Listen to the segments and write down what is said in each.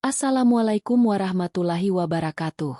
Assalamualaikum warahmatullahi wabarakatuh.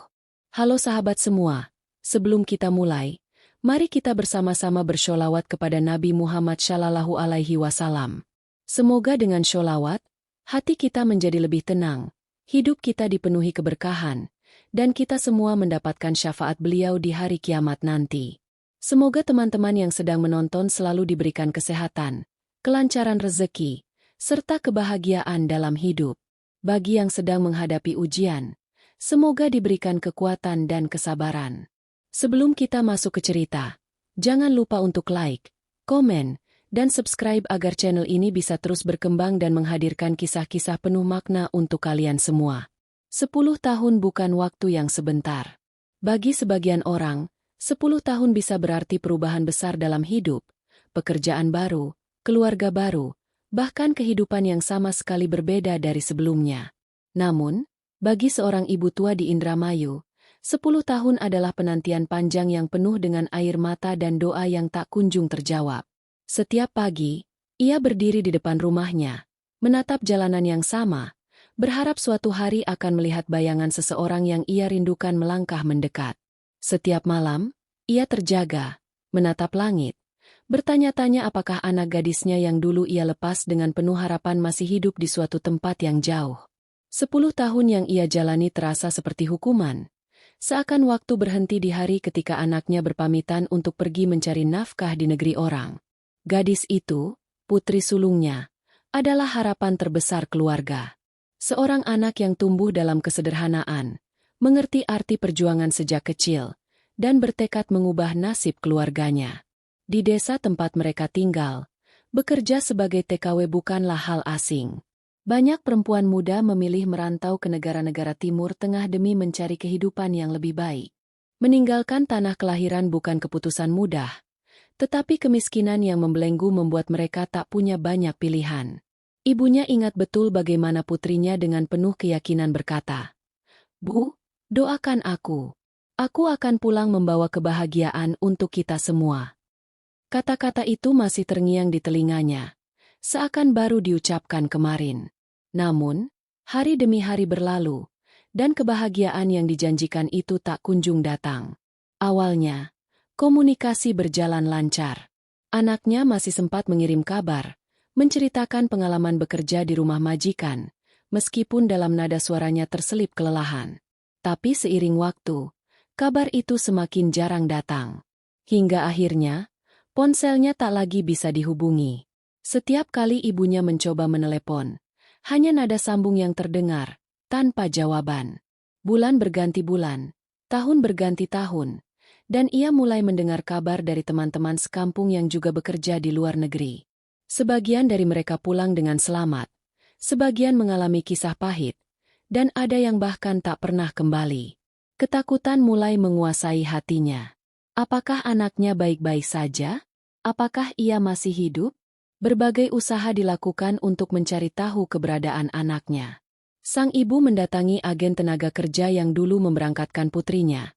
Halo sahabat semua, sebelum kita mulai, mari kita bersama-sama bersholawat kepada Nabi Muhammad Shallallahu Alaihi Wasallam. Semoga dengan sholawat, hati kita menjadi lebih tenang, hidup kita dipenuhi keberkahan, dan kita semua mendapatkan syafaat beliau di hari kiamat nanti. Semoga teman-teman yang sedang menonton selalu diberikan kesehatan, kelancaran rezeki, serta kebahagiaan dalam hidup. Bagi yang sedang menghadapi ujian, semoga diberikan kekuatan dan kesabaran. Sebelum kita masuk ke cerita, jangan lupa untuk like, komen, dan subscribe agar channel ini bisa terus berkembang dan menghadirkan kisah-kisah penuh makna untuk kalian semua. 10 tahun bukan waktu yang sebentar. Bagi sebagian orang, 10 tahun bisa berarti perubahan besar dalam hidup, pekerjaan baru, keluarga baru, bahkan kehidupan yang sama sekali berbeda dari sebelumnya. Namun, bagi seorang ibu tua di Indramayu, 10 tahun adalah penantian panjang yang penuh dengan air mata dan doa yang tak kunjung terjawab. Setiap pagi, ia berdiri di depan rumahnya, menatap jalanan yang sama, berharap suatu hari akan melihat bayangan seseorang yang ia rindukan melangkah mendekat. Setiap malam, ia terjaga, menatap langit, bertanya-tanya apakah anak gadisnya yang dulu ia lepas dengan penuh harapan masih hidup di suatu tempat yang jauh. 10 tahun yang ia jalani terasa seperti hukuman. Seakan waktu berhenti di hari ketika anaknya berpamitan untuk pergi mencari nafkah di negeri orang. Gadis itu, putri sulungnya, adalah harapan terbesar keluarga. Seorang anak yang tumbuh dalam kesederhanaan, mengerti arti perjuangan sejak kecil, dan bertekad mengubah nasib keluarganya. Di desa tempat mereka tinggal, bekerja sebagai TKW bukanlah hal asing. Banyak perempuan muda memilih merantau ke negara-negara Timur Tengah demi mencari kehidupan yang lebih baik. Meninggalkan tanah kelahiran bukan keputusan mudah, tetapi kemiskinan yang membelenggu membuat mereka tak punya banyak pilihan. Ibunya ingat betul bagaimana putrinya dengan penuh keyakinan berkata, "Bu, doakan aku. Aku akan pulang membawa kebahagiaan untuk kita semua." Kata-kata itu masih terngiang di telinganya, seakan baru diucapkan kemarin. Namun, hari demi hari berlalu, dan kebahagiaan yang dijanjikan itu tak kunjung datang. Awalnya, komunikasi berjalan lancar. Anaknya masih sempat mengirim kabar, menceritakan pengalaman bekerja di rumah majikan, meskipun dalam nada suaranya terselip kelelahan. Tapi seiring waktu, kabar itu semakin jarang datang. Hingga akhirnya, ponselnya tak lagi bisa dihubungi. Setiap kali ibunya mencoba menelepon, hanya nada sambung yang terdengar, tanpa jawaban. Bulan berganti bulan, tahun berganti tahun, dan ia mulai mendengar kabar dari teman-teman sekampung yang juga bekerja di luar negeri. Sebagian dari mereka pulang dengan selamat, sebagian mengalami kisah pahit, dan ada yang bahkan tak pernah kembali. Ketakutan mulai menguasai hatinya. Apakah anaknya baik-baik saja? Apakah ia masih hidup? Berbagai usaha dilakukan untuk mencari tahu keberadaan anaknya. Sang ibu mendatangi agen tenaga kerja yang dulu memberangkatkan putrinya.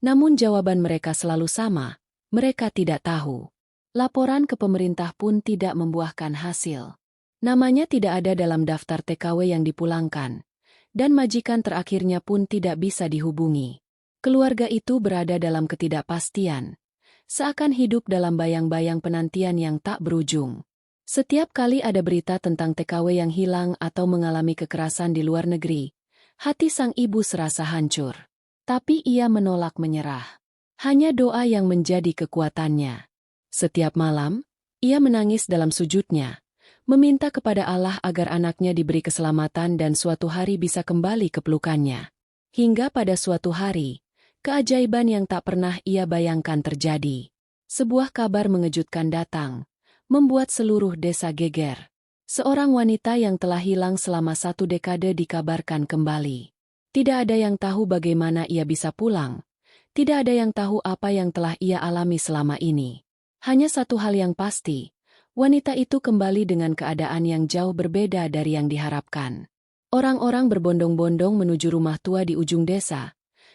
Namun jawaban mereka selalu sama, mereka tidak tahu. Laporan ke pemerintah pun tidak membuahkan hasil. Namanya tidak ada dalam daftar TKW yang dipulangkan, dan majikan terakhirnya pun tidak bisa dihubungi. Keluarga itu berada dalam ketidakpastian, seakan hidup dalam bayang-bayang penantian yang tak berujung. Setiap kali ada berita tentang TKW yang hilang atau mengalami kekerasan di luar negeri, hati sang ibu serasa hancur. Tapi ia menolak menyerah. Hanya doa yang menjadi kekuatannya. Setiap malam, ia menangis dalam sujudnya, meminta kepada Allah agar anaknya diberi keselamatan dan suatu hari bisa kembali ke pelukannya. Hingga pada suatu hari, keajaiban yang tak pernah ia bayangkan terjadi. Sebuah kabar mengejutkan datang, membuat seluruh desa geger. Seorang wanita yang telah hilang selama 1 dekade dikabarkan kembali. Tidak ada yang tahu bagaimana ia bisa pulang. Tidak ada yang tahu apa yang telah ia alami selama ini. Hanya satu hal yang pasti, wanita itu kembali dengan keadaan yang jauh berbeda dari yang diharapkan. Orang-orang berbondong-bondong menuju rumah tua di ujung desa,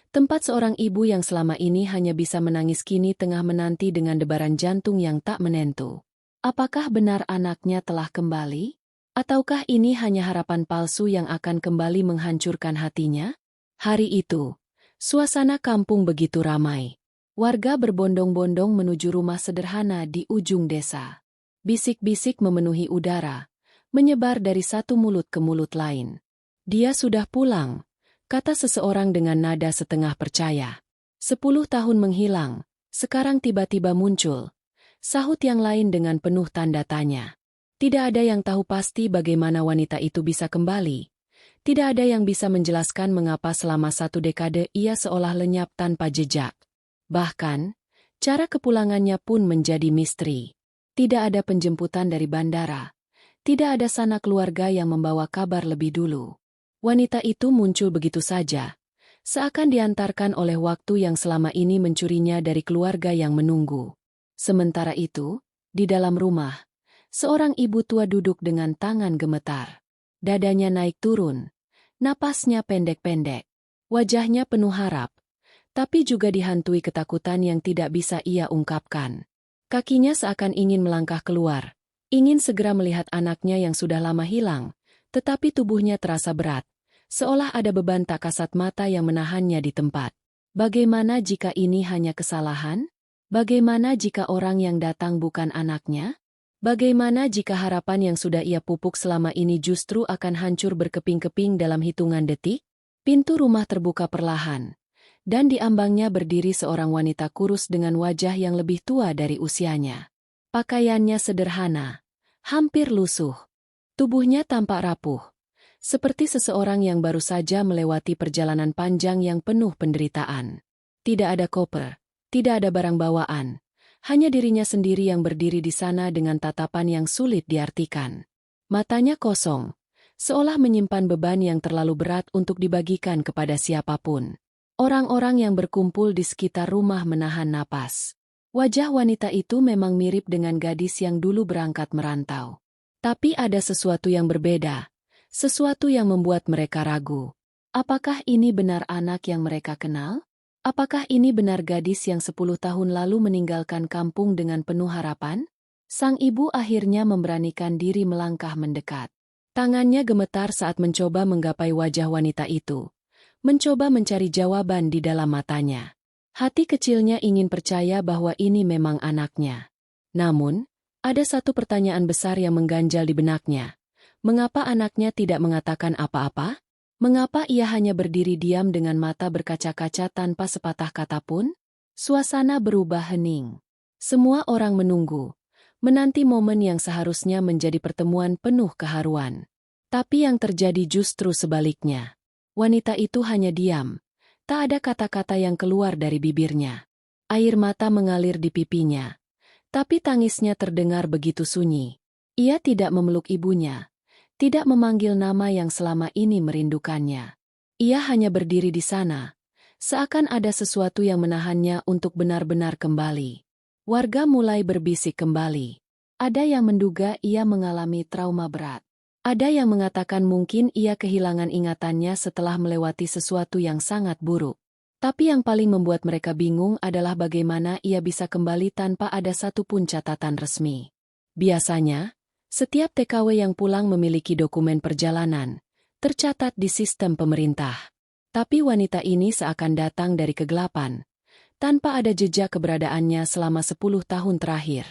tempat seorang ibu yang selama ini hanya bisa menangis kini tengah menanti dengan debaran jantung yang tak menentu. Apakah benar anaknya telah kembali? Ataukah ini hanya harapan palsu yang akan kembali menghancurkan hatinya? Hari itu, suasana kampung begitu ramai. Warga berbondong-bondong menuju rumah sederhana di ujung desa. Bisik-bisik memenuhi udara, menyebar dari satu mulut ke mulut lain. "Dia sudah pulang," kata seseorang dengan nada setengah percaya. 10 tahun menghilang, sekarang tiba-tiba muncul, sahut yang lain dengan penuh tanda tanya. Tidak ada yang tahu pasti bagaimana wanita itu bisa kembali. Tidak ada yang bisa menjelaskan mengapa selama 1 dekade ia seolah lenyap tanpa jejak. Bahkan, cara kepulangannya pun menjadi misteri. Tidak ada penjemputan dari bandara. Tidak ada sanak keluarga yang membawa kabar lebih dulu. Wanita itu muncul begitu saja, seakan diantarkan oleh waktu yang selama ini mencurinya dari keluarga yang menunggu. Sementara itu, di dalam rumah, seorang ibu tua duduk dengan tangan gemetar. Dadanya naik turun, napasnya pendek-pendek. Wajahnya penuh harap, tapi juga dihantui ketakutan yang tidak bisa ia ungkapkan. Kakinya seakan ingin melangkah keluar, ingin segera melihat anaknya yang sudah lama hilang, tetapi tubuhnya terasa berat, seolah ada beban tak kasat mata yang menahannya di tempat. Bagaimana jika ini hanya kesalahan? Bagaimana jika orang yang datang bukan anaknya? Bagaimana jika harapan yang sudah ia pupuk selama ini justru akan hancur berkeping-keping dalam hitungan detik? Pintu rumah terbuka perlahan, dan di ambangnya berdiri seorang wanita kurus dengan wajah yang lebih tua dari usianya. Pakaiannya sederhana, hampir lusuh. Tubuhnya tampak rapuh, seperti seseorang yang baru saja melewati perjalanan panjang yang penuh penderitaan. Tidak ada koper, tidak ada barang bawaan. Hanya dirinya sendiri yang berdiri di sana dengan tatapan yang sulit diartikan. Matanya kosong, seolah menyimpan beban yang terlalu berat untuk dibagikan kepada siapapun. Orang-orang yang berkumpul di sekitar rumah menahan napas. Wajah wanita itu memang mirip dengan gadis yang dulu berangkat merantau. Tapi ada sesuatu yang berbeda, sesuatu yang membuat mereka ragu. Apakah ini benar anak yang mereka kenal? Apakah ini benar gadis yang 10 tahun lalu meninggalkan kampung dengan penuh harapan? Sang ibu akhirnya memberanikan diri melangkah mendekat. Tangannya gemetar saat mencoba menggapai wajah wanita itu. Mencoba mencari jawaban di dalam matanya. Hati kecilnya ingin percaya bahwa ini memang anaknya. Namun, ada satu pertanyaan besar yang mengganjal di benaknya. Mengapa anaknya tidak mengatakan apa-apa? Mengapa ia hanya berdiri diam dengan mata berkaca-kaca tanpa sepatah kata pun? Suasana berubah hening. Semua orang menunggu, menanti momen yang seharusnya menjadi pertemuan penuh keharuan. Tapi yang terjadi justru sebaliknya. Wanita itu hanya diam. Tak ada kata-kata yang keluar dari bibirnya. Air mata mengalir di pipinya. Tapi tangisnya terdengar begitu sunyi. Ia tidak memeluk ibunya. Tidak memanggil nama yang selama ini merindukannya. Ia hanya berdiri di sana, seakan ada sesuatu yang menahannya untuk benar-benar kembali. Warga mulai berbisik kembali. Ada yang menduga ia mengalami trauma berat. Ada yang mengatakan mungkin ia kehilangan ingatannya setelah melewati sesuatu yang sangat buruk. Tapi yang paling membuat mereka bingung adalah bagaimana ia bisa kembali tanpa ada satupun catatan resmi. Biasanya, setiap TKW yang pulang memiliki dokumen perjalanan, tercatat di sistem pemerintah. Tapi wanita ini seakan datang dari kegelapan, tanpa ada jejak keberadaannya selama 10 tahun terakhir.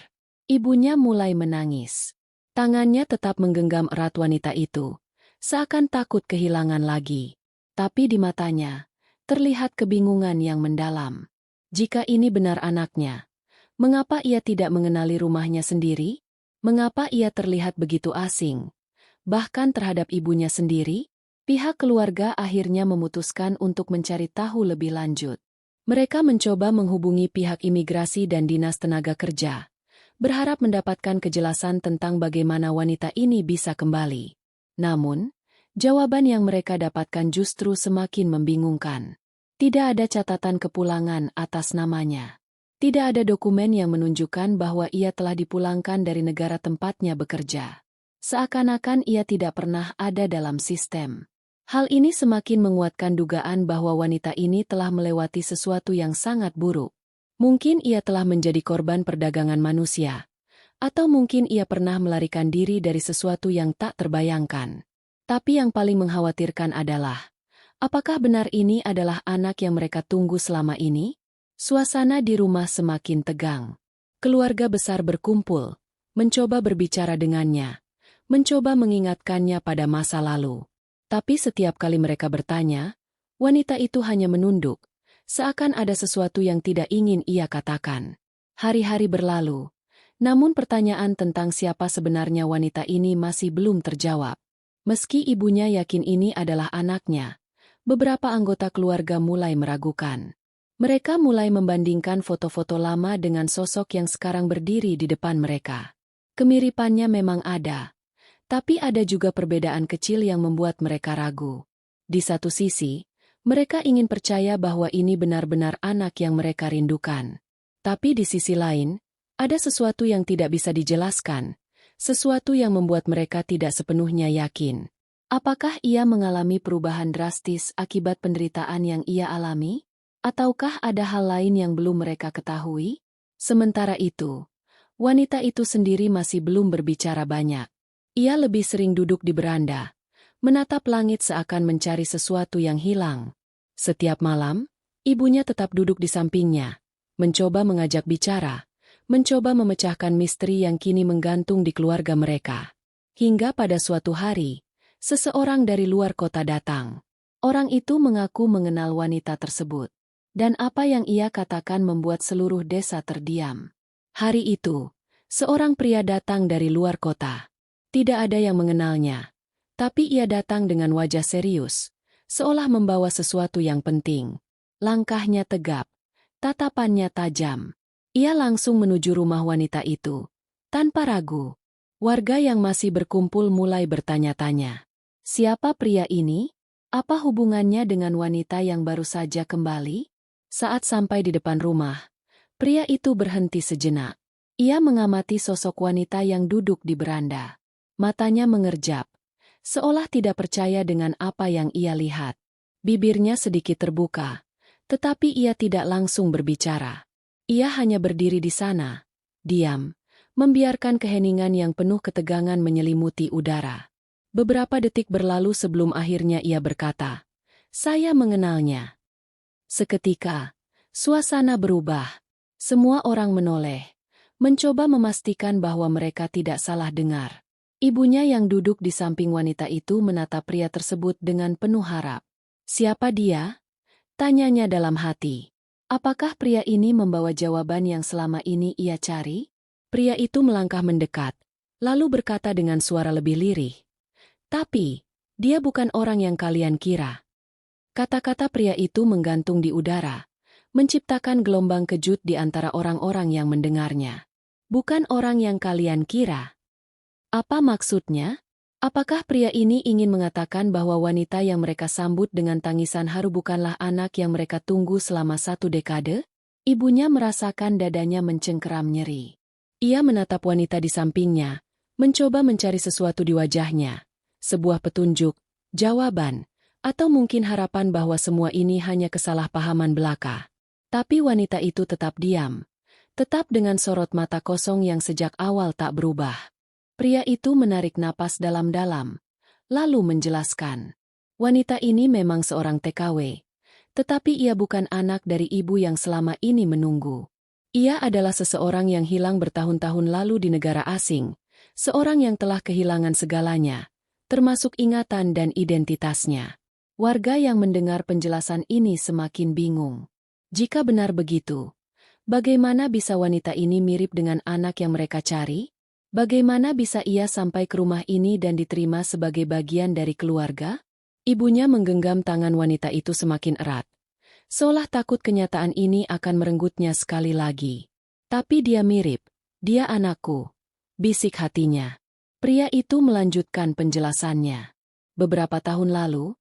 Ibunya mulai menangis. Tangannya tetap menggenggam erat wanita itu, seakan takut kehilangan lagi. Tapi di matanya, terlihat kebingungan yang mendalam. Jika ini benar anaknya, mengapa ia tidak mengenali rumahnya sendiri? Mengapa ia terlihat begitu asing? Bahkan terhadap ibunya sendiri, pihak keluarga akhirnya memutuskan untuk mencari tahu lebih lanjut. Mereka mencoba menghubungi pihak imigrasi dan dinas tenaga kerja, berharap mendapatkan kejelasan tentang bagaimana wanita ini bisa kembali. Namun, jawaban yang mereka dapatkan justru semakin membingungkan. Tidak ada catatan kepulangan atas namanya. Tidak ada dokumen yang menunjukkan bahwa ia telah dipulangkan dari negara tempatnya bekerja. Seakan-akan ia tidak pernah ada dalam sistem. Hal ini semakin menguatkan dugaan bahwa wanita ini telah melewati sesuatu yang sangat buruk. Mungkin ia telah menjadi korban perdagangan manusia, Atau mungkin ia pernah melarikan diri dari sesuatu yang tak terbayangkan. Tapi yang paling mengkhawatirkan adalah, apakah benar ini adalah anak yang mereka tunggu selama ini? Suasana di rumah semakin tegang. Keluarga besar berkumpul, mencoba berbicara dengannya, mencoba mengingatkannya pada masa lalu. Tapi setiap kali mereka bertanya, wanita itu hanya menunduk, seakan ada sesuatu yang tidak ingin ia katakan. Hari-hari berlalu, namun pertanyaan tentang siapa sebenarnya wanita ini masih belum terjawab. Meski ibunya yakin ini adalah anaknya, beberapa anggota keluarga mulai meragukan. Mereka mulai membandingkan foto-foto lama dengan sosok yang sekarang berdiri di depan mereka. Kemiripannya memang ada, tapi ada juga perbedaan kecil yang membuat mereka ragu. Di satu sisi, mereka ingin percaya bahwa ini benar-benar anak yang mereka rindukan. Tapi di sisi lain, ada sesuatu yang tidak bisa dijelaskan, sesuatu yang membuat mereka tidak sepenuhnya yakin. Apakah ia mengalami perubahan drastis akibat penderitaan yang ia alami? Ataukah ada hal lain yang belum mereka ketahui? Sementara itu, wanita itu sendiri masih belum berbicara banyak. Ia lebih sering duduk di beranda, menatap langit seakan mencari sesuatu yang hilang. Setiap malam, ibunya tetap duduk di sampingnya, mencoba mengajak bicara, mencoba memecahkan misteri yang kini menggantung di keluarga mereka. Hingga pada suatu hari, seseorang dari luar kota datang. Orang itu mengaku mengenal wanita tersebut. Dan apa yang ia katakan membuat seluruh desa terdiam. Hari itu, seorang pria datang dari luar kota. Tidak ada yang mengenalnya. Tapi ia datang dengan wajah serius, seolah membawa sesuatu yang penting. Langkahnya tegap, tatapannya tajam. Ia langsung menuju rumah wanita itu. Tanpa ragu, warga yang masih berkumpul mulai bertanya-tanya. Siapa pria ini? Apa hubungannya dengan wanita yang baru saja kembali? Saat sampai di depan rumah, pria itu berhenti sejenak. Ia mengamati sosok wanita yang duduk di beranda. Matanya mengerjap, seolah tidak percaya dengan apa yang ia lihat. Bibirnya sedikit terbuka, tetapi ia tidak langsung berbicara. Ia hanya berdiri di sana, diam, membiarkan keheningan yang penuh ketegangan menyelimuti udara. Beberapa detik berlalu sebelum akhirnya ia berkata, "Saya mengenalnya." Seketika, suasana berubah. Semua orang menoleh, mencoba memastikan bahwa mereka tidak salah dengar. Ibunya yang duduk di samping wanita itu menatap pria tersebut dengan penuh harap. "Siapa dia?" tanyanya dalam hati. Apakah pria ini membawa jawaban yang selama ini ia cari? Pria itu melangkah mendekat, lalu berkata dengan suara lebih lirih. "Tapi, dia bukan orang yang kalian kira." Kata-kata pria itu menggantung di udara, menciptakan gelombang kejut di antara orang-orang yang mendengarnya. "Bukan orang yang kalian kira." Apa maksudnya? Apakah pria ini ingin mengatakan bahwa wanita yang mereka sambut dengan tangisan haru bukanlah anak yang mereka tunggu selama 1 dekade? Ibunya merasakan dadanya mencengkeram nyeri. Ia menatap wanita di sampingnya, mencoba mencari sesuatu di wajahnya. Sebuah petunjuk, jawaban, atau mungkin harapan bahwa semua ini hanya kesalahpahaman belaka. Tapi wanita itu tetap diam, tetap dengan sorot mata kosong yang sejak awal tak berubah. Pria itu menarik napas dalam-dalam, lalu menjelaskan. Wanita ini memang seorang TKW, tetapi ia bukan anak dari ibu yang selama ini menunggu. Ia adalah seseorang yang hilang bertahun-tahun lalu di negara asing, seorang yang telah kehilangan segalanya, termasuk ingatan dan identitasnya. Warga yang mendengar penjelasan ini semakin bingung. Jika benar begitu, bagaimana bisa wanita ini mirip dengan anak yang mereka cari? Bagaimana bisa ia sampai ke rumah ini dan diterima sebagai bagian dari keluarga? Ibunya menggenggam tangan wanita itu semakin erat, seolah takut kenyataan ini akan merenggutnya sekali lagi. Tapi dia mirip, dia anakku, bisik hatinya. Pria itu melanjutkan penjelasannya. Beberapa tahun lalu,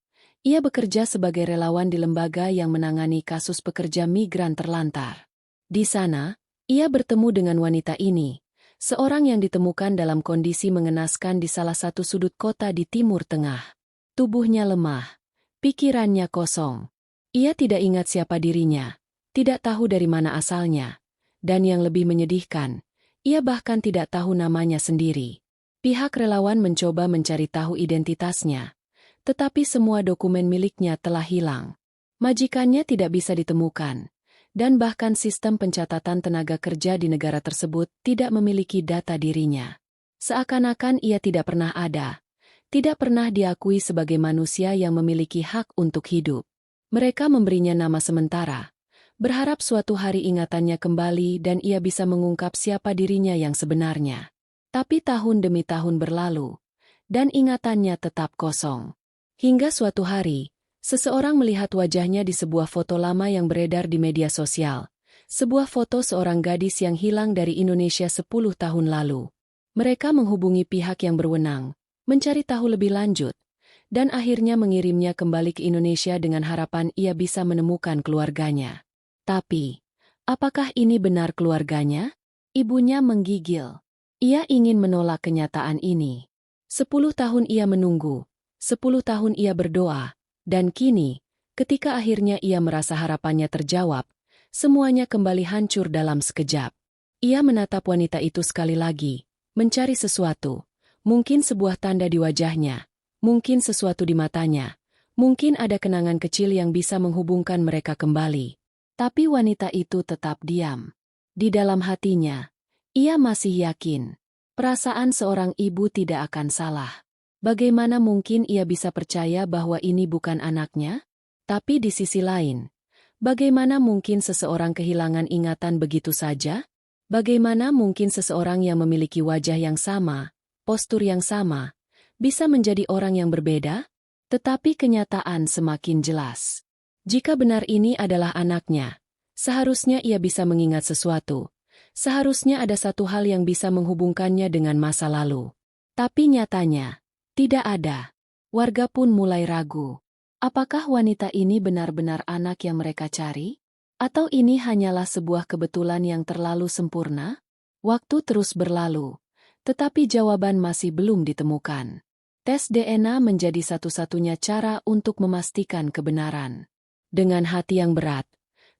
ia bekerja sebagai relawan di lembaga yang menangani kasus pekerja migran terlantar. Di sana, ia bertemu dengan wanita ini, seorang yang ditemukan dalam kondisi mengenaskan di salah satu sudut kota di Timur Tengah. Tubuhnya lemah, pikirannya kosong. Ia tidak ingat siapa dirinya, tidak tahu dari mana asalnya, dan yang lebih menyedihkan, Ia bahkan tidak tahu namanya sendiri. Pihak relawan mencoba mencari tahu identitasnya, tetapi semua dokumen miliknya telah hilang. Majikannya tidak bisa ditemukan, dan bahkan sistem pencatatan tenaga kerja di negara tersebut tidak memiliki data dirinya. Seakan-akan ia tidak pernah ada, tidak pernah diakui sebagai manusia yang memiliki hak untuk hidup. Mereka memberinya nama sementara, berharap suatu hari ingatannya kembali dan ia bisa mengungkap siapa dirinya yang sebenarnya. Tapi tahun demi tahun berlalu, dan ingatannya tetap kosong. Hingga suatu hari, seseorang melihat wajahnya di sebuah foto lama yang beredar di media sosial. Sebuah foto seorang gadis yang hilang dari Indonesia 10 tahun lalu. Mereka menghubungi pihak yang berwenang, mencari tahu lebih lanjut, dan akhirnya mengirimnya kembali ke Indonesia dengan harapan ia bisa menemukan keluarganya. Tapi, apakah ini benar keluarganya? Ibunya menggigil. Ia ingin menolak kenyataan ini. 10 tahun ia menunggu, 10 tahun ia berdoa, dan kini, ketika akhirnya ia merasa harapannya terjawab, semuanya kembali hancur dalam sekejap. Ia menatap wanita itu sekali lagi, mencari sesuatu, mungkin sebuah tanda di wajahnya, mungkin sesuatu di matanya, mungkin ada kenangan kecil yang bisa menghubungkan mereka kembali. Tapi wanita itu tetap diam. Di dalam hatinya, ia masih yakin, perasaan seorang ibu tidak akan salah. Bagaimana mungkin ia bisa percaya bahwa ini bukan anaknya? Tapi di sisi lain, bagaimana mungkin seseorang kehilangan ingatan begitu saja? Bagaimana mungkin seseorang yang memiliki wajah yang sama, postur yang sama, bisa menjadi orang yang berbeda? Tetapi kenyataan semakin jelas. Jika benar ini adalah anaknya, seharusnya ia bisa mengingat sesuatu. Seharusnya ada satu hal yang bisa menghubungkannya dengan masa lalu. Tapi nyatanya, tidak ada. Warga pun mulai ragu. Apakah wanita ini benar-benar anak yang mereka cari? Atau ini hanyalah sebuah kebetulan yang terlalu sempurna? Waktu terus berlalu, tetapi jawaban masih belum ditemukan. Tes DNA menjadi satu-satunya cara untuk memastikan kebenaran. Dengan hati yang berat,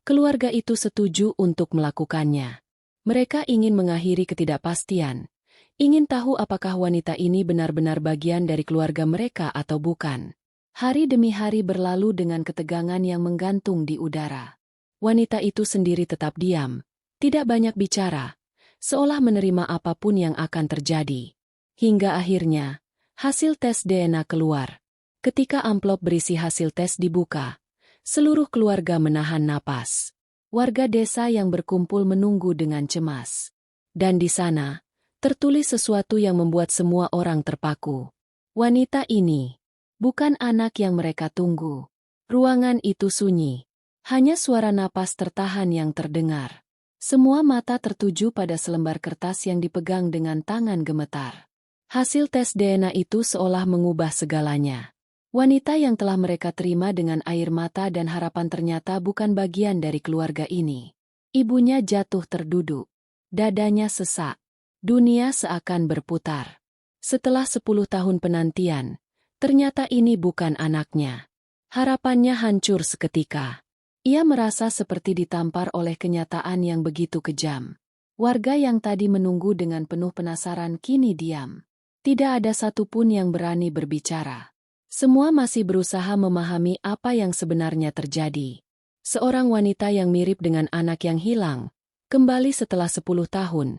keluarga itu setuju untuk melakukannya. Mereka ingin mengakhiri ketidakpastian, ingin tahu apakah wanita ini benar-benar bagian dari keluarga mereka atau bukan. Hari demi hari berlalu dengan ketegangan yang menggantung di udara. Wanita itu sendiri tetap diam, tidak banyak bicara, seolah menerima apapun yang akan terjadi. Hingga akhirnya, hasil tes DNA keluar. Ketika amplop berisi hasil tes dibuka, seluruh keluarga menahan napas. Warga desa yang berkumpul menunggu dengan cemas. Dan di sana, tertulis sesuatu yang membuat semua orang terpaku. Wanita ini bukan anak yang mereka tunggu. Ruangan itu sunyi. Hanya suara napas tertahan yang terdengar. Semua mata tertuju pada selembar kertas yang dipegang dengan tangan gemetar. Hasil tes DNA itu seolah mengubah segalanya. Wanita yang telah mereka terima dengan air mata dan harapan ternyata bukan bagian dari keluarga ini. Ibunya jatuh terduduk. Dadanya sesak. Dunia seakan berputar. Setelah 10 tahun penantian, ternyata ini bukan anaknya. Harapannya hancur seketika. Ia merasa seperti ditampar oleh kenyataan yang begitu kejam. Warga yang tadi menunggu dengan penuh penasaran kini diam. Tidak ada satupun yang berani berbicara. Semua masih berusaha memahami apa yang sebenarnya terjadi. Seorang wanita yang mirip dengan anak yang hilang, kembali setelah 10 tahun,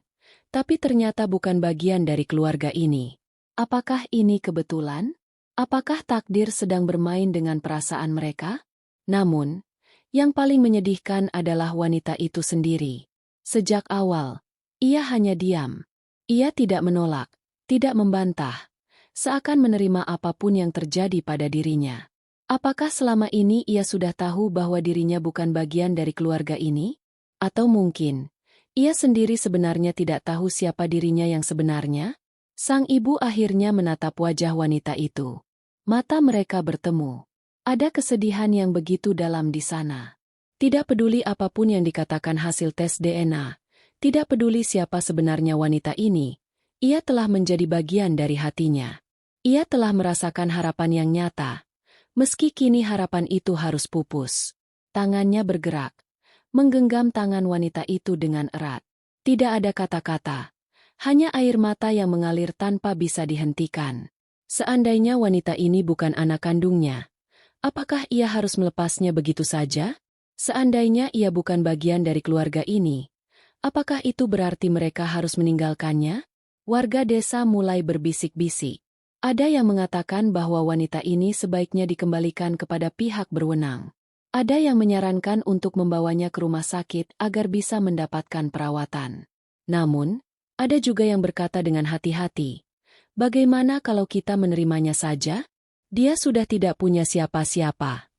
tapi ternyata bukan bagian dari keluarga ini. Apakah ini kebetulan? Apakah takdir sedang bermain dengan perasaan mereka? Namun, yang paling menyedihkan adalah wanita itu sendiri. Sejak awal, ia hanya diam. Ia tidak menolak, tidak membantah. Seakan menerima apapun yang terjadi pada dirinya. Apakah selama ini ia sudah tahu bahwa dirinya bukan bagian dari keluarga ini? Atau mungkin, ia sendiri sebenarnya tidak tahu siapa dirinya yang sebenarnya? Sang ibu akhirnya menatap wajah wanita itu. Mata mereka bertemu. Ada kesedihan yang begitu dalam di sana. Tidak peduli apapun yang dikatakan hasil tes DNA, tidak peduli siapa sebenarnya wanita ini, ia telah menjadi bagian dari hatinya. Ia telah merasakan harapan yang nyata, meski kini harapan itu harus pupus. Tangannya bergerak, menggenggam tangan wanita itu dengan erat. Tidak ada kata-kata, Hanya air mata yang mengalir tanpa bisa dihentikan. Seandainya wanita ini bukan anak kandungnya, apakah ia harus melepasnya begitu saja? Seandainya ia bukan bagian dari keluarga ini, apakah itu berarti mereka harus meninggalkannya? Warga desa mulai berbisik-bisik. Ada yang mengatakan bahwa wanita ini sebaiknya dikembalikan kepada pihak berwenang. Ada yang menyarankan untuk membawanya ke rumah sakit agar bisa mendapatkan perawatan. Namun, ada juga yang berkata dengan hati-hati, bagaimana kalau kita menerimanya saja? Dia sudah tidak punya siapa-siapa.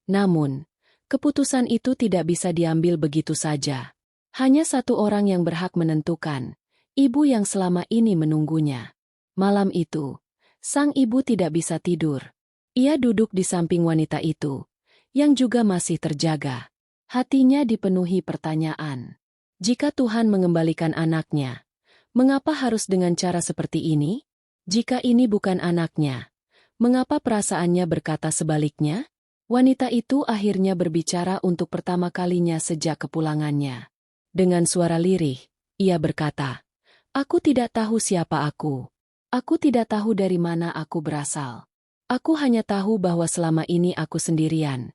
Namun, keputusan itu tidak bisa diambil begitu saja. Hanya satu orang yang berhak menentukan, ibu yang selama ini menunggunya. Malam itu, sang ibu tidak bisa tidur. Ia duduk di samping wanita itu, yang juga masih terjaga. Hatinya dipenuhi pertanyaan. Jika Tuhan mengembalikan anaknya, mengapa harus dengan cara seperti ini? Jika ini bukan anaknya, mengapa perasaannya berkata sebaliknya? Wanita itu akhirnya berbicara untuk pertama kalinya sejak kepulangannya. Dengan suara lirih, ia berkata, "Aku tidak tahu siapa aku. Aku tidak tahu dari mana aku berasal. Aku hanya tahu bahwa selama ini aku sendirian."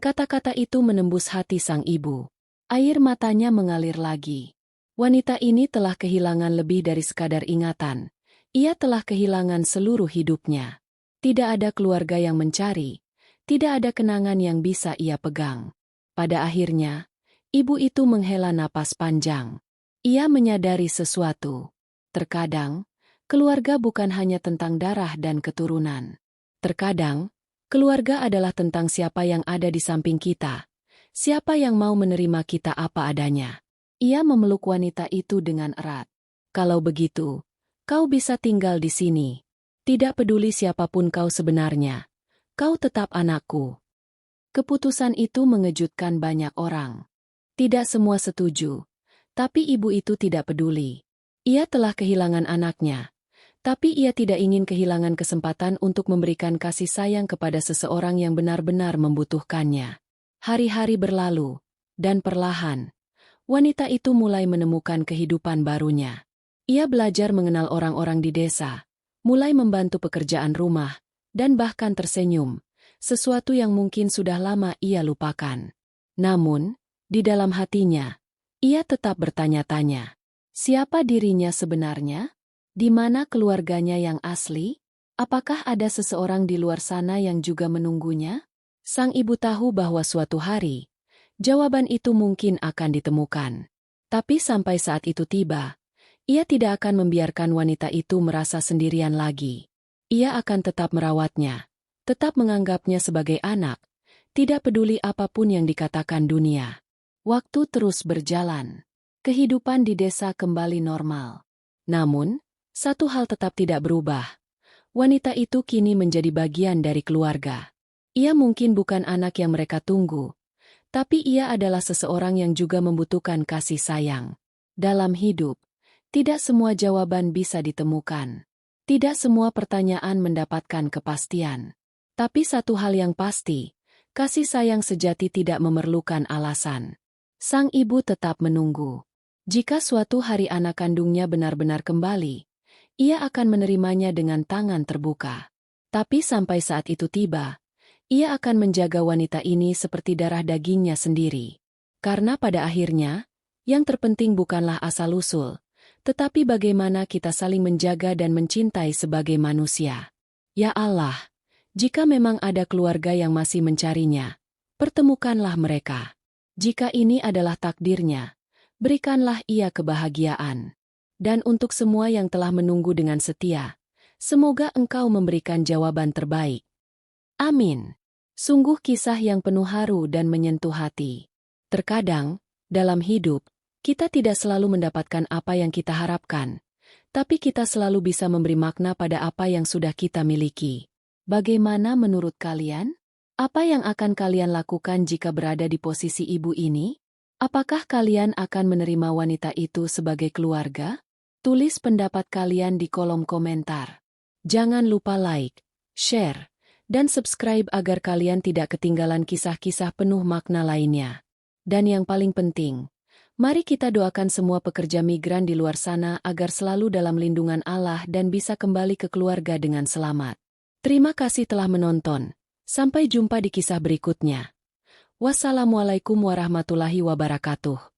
Kata-kata itu menembus hati sang ibu. Air matanya mengalir lagi. Wanita ini telah kehilangan lebih dari sekadar ingatan. Ia telah kehilangan seluruh hidupnya. Tidak ada keluarga yang mencari. Tidak ada kenangan yang bisa ia pegang. Pada akhirnya, ibu itu menghela napas panjang. Ia menyadari sesuatu. Terkadang, keluarga bukan hanya tentang darah dan keturunan. Terkadang, keluarga adalah tentang siapa yang ada di samping kita. Siapa yang mau menerima kita apa adanya. Ia memeluk wanita itu dengan erat. Kalau begitu, kau bisa tinggal di sini. Tidak peduli siapapun kau sebenarnya. Kau tetap anakku. Keputusan itu mengejutkan banyak orang. Tidak semua setuju. Tapi ibu itu tidak peduli. Ia telah kehilangan anaknya. Tapi ia tidak ingin kehilangan kesempatan untuk memberikan kasih sayang kepada seseorang yang benar-benar membutuhkannya. Hari-hari berlalu, dan perlahan, wanita itu mulai menemukan kehidupan barunya. Ia belajar mengenal orang-orang di desa, mulai membantu pekerjaan rumah, dan bahkan tersenyum, sesuatu yang mungkin sudah lama ia lupakan. Namun, di dalam hatinya, ia tetap bertanya-tanya, siapa dirinya sebenarnya? Di mana keluarganya yang asli? Apakah ada seseorang di luar sana yang juga menunggunya? Sang ibu tahu bahwa suatu hari, jawaban itu mungkin akan ditemukan. Tapi sampai saat itu tiba, ia tidak akan membiarkan wanita itu merasa sendirian lagi. Ia akan tetap merawatnya, tetap menganggapnya sebagai anak, tidak peduli apapun yang dikatakan dunia. Waktu terus berjalan. Kehidupan di desa kembali normal. Namun, satu hal tetap tidak berubah. Wanita itu kini menjadi bagian dari keluarga. Ia mungkin bukan anak yang mereka tunggu, tapi ia adalah seseorang yang juga membutuhkan kasih sayang. Dalam hidup, tidak semua jawaban bisa ditemukan. Tidak semua pertanyaan mendapatkan kepastian. Tapi satu hal yang pasti, kasih sayang sejati tidak memerlukan alasan. Sang ibu tetap menunggu. Jika suatu hari anak kandungnya benar-benar kembali, ia akan menerimanya dengan tangan terbuka. Tapi sampai saat itu tiba, ia akan menjaga wanita ini seperti darah dagingnya sendiri. Karena pada akhirnya, yang terpenting bukanlah asal-usul, tetapi bagaimana kita saling menjaga dan mencintai sebagai manusia. Ya Allah, jika memang ada keluarga yang masih mencarinya, pertemukanlah mereka. Jika ini adalah takdirnya, berikanlah ia kebahagiaan. Dan untuk semua yang telah menunggu dengan setia, semoga engkau memberikan jawaban terbaik. Amin. Sungguh kisah yang penuh haru dan menyentuh hati. Terkadang, dalam hidup, kita tidak selalu mendapatkan apa yang kita harapkan, tapi kita selalu bisa memberi makna pada apa yang sudah kita miliki. Bagaimana menurut kalian? Apa yang akan kalian lakukan jika berada di posisi ibu ini? Apakah kalian akan menerima wanita itu sebagai keluarga? Tulis pendapat kalian di kolom komentar. Jangan lupa like, share, dan subscribe agar kalian tidak ketinggalan kisah-kisah penuh makna lainnya. Dan yang paling penting, Mari kita doakan semua pekerja migran di luar sana agar selalu dalam lindungan Allah dan bisa kembali ke keluarga dengan selamat. Terima kasih telah menonton. Sampai jumpa di kisah berikutnya. Wassalamualaikum warahmatullahi wabarakatuh.